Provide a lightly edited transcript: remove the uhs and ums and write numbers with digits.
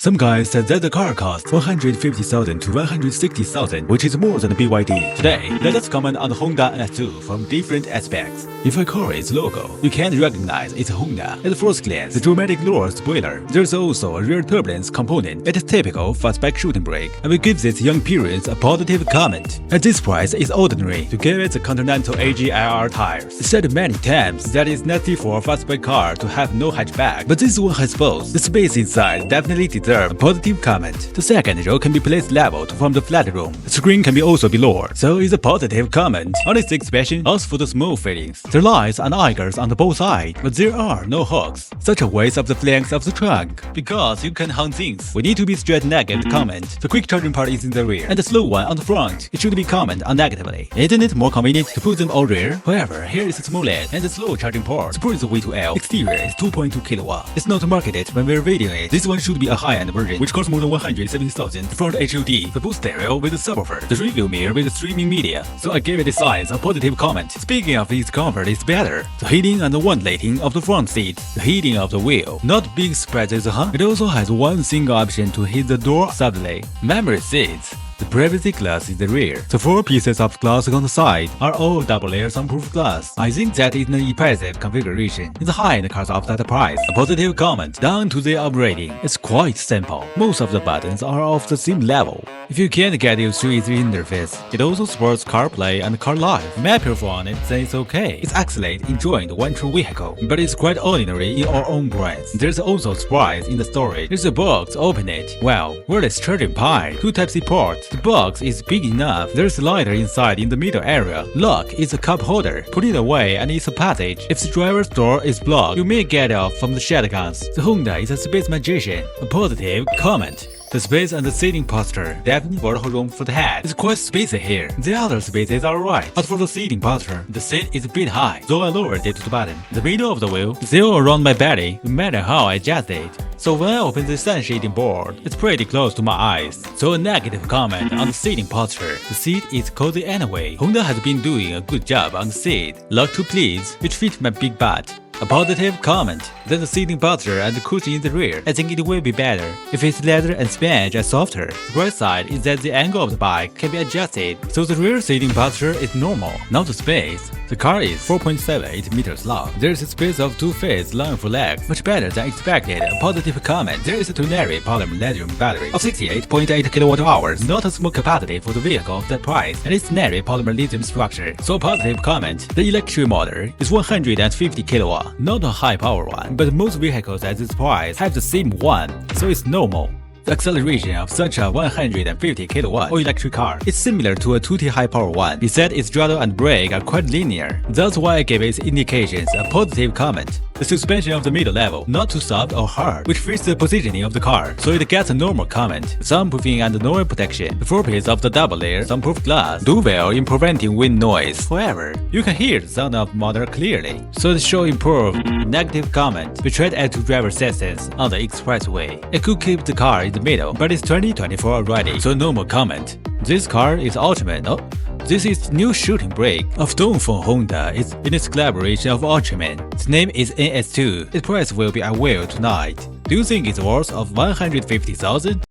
Some guys said that the car costs 150,000 to 160,000, which is more than the BYD. Today, let us comment on the Honda NS2 from different aspects. If I call its logo, you can't recognize it's Honda. At first glance, the dramatic lower spoiler. There's also a rear turbulence component. It is typical fastback shooting brake, and we give this young parents a positive comment. At this price, it's ordinary to give it the Continental AGIR tires. It's said many times that it's nasty for a fastback car to have no hatchback, but this one has both. The space inside definitely deserves a positive comment. The second row can be placed leveled from the flat room. The screen can also be lowered, so it's a positive comment. On its expression, as for the small fittings, there lies an anchors on the both sides, but there are no hooks. Such a waste of the flanks of the trunk, because you can hang things. We need to be straight-necked comment. The quick charging part is in the rear, and the slow one on the front. It should be comment on negatively. Isn't it more convenient to put them all rear? However, here is the small end and the slow charging port. Support is a V2L. Exterior is 2.2 kW. It's not marketed when we're videoing it. This one should be a high-end version, which costs more than 170,000. The front HUD, the boost stereo with the subwoofer, the review mirror with the streaming media. So I gave it a size a positive comment. Speaking of its comfort, it's better. The heating and the ventilating of the front seat, the heating of the wheel, not big surprises, huh? It also has one single option to hit the door softly. Memory seats. The privacy glass is the rear. The 4 pieces of glass on the side are all double-layer soundproof glass. I think that is an impressive configuration in the high-end cars of that price. A positive comment. Down to the operating. It's quite simple. Most of the buttons are of the same level. If you can't get used to its interface, it also supports CarPlay and CarLife. Map your phone on it, then it's okay. It's excellent enjoying the one true vehicle, but it's quite ordinary in our own brands. There's also a surprise in the storage. There's a box, open it. Well, wireless charging pie, 2 Type-C ports. The box is big enough. There's a lighter inside in the middle area. Lock is a cup holder. Put it away and it's a passage. If the driver's door is blocked, you may get off from the shotguns. The Honda is a space magician. A positive comment. The space and the seating posture definitely borrow room for the head. It's quite spacey here. The other spaces are right. As for the seating posture, the seat is a bit high, so I lowered it to the bottom. The middle of the wheel is still around my belly, no matter how I adjust it. So when I open the sun shading board, it's pretty close to my eyes. So a negative comment on the seating posture. The seat is cozy anyway. Honda has been doing a good job on the seat. Lock to please, which fits my big butt. A positive comment. Then the seating posture and the cushion in the rear. I think it will be better if its leather and sponge are softer. The bright side is that the angle of the bike can be adjusted, so the rear seating posture is normal. Now the space. The car is 4.78 meters long. There is a space of 2 feet long for legs, much better than expected. A positive comment. There is a ternary polymer lithium battery of 68.8 kWh, not a small capacity for the vehicle of that price, and its ternary polymer lithium structure. So a positive comment. The electric motor is 150 kW. Not a high power one, but most vehicles at this price have the same one, so it's normal. The acceleration of such a 150 kW electric car is similar to a 2T high power one. It said its throttle and brake are quite linear. That's why I gave its indications a positive comment. The suspension of the middle level, not too soft or hard, which fits the positioning of the car, so it gets a normal comment. Soundproofing and noise protection. The 4 piece of the double-layer soundproof glass do well in preventing wind noise. However, you can hear the sound of motor clearly, so it should improve. Negative comment. We tried add to driver assistance on the expressway. It could keep the car in the middle, but it's 2024 already, so normal comment. This car is Ultraman. Oh, this is new shooting brake of Dongfeng Honda. It's in its collaboration of Ultraman. Its name is NS2. Its price will be unveiled tonight. Do you think it's worth of 150,000?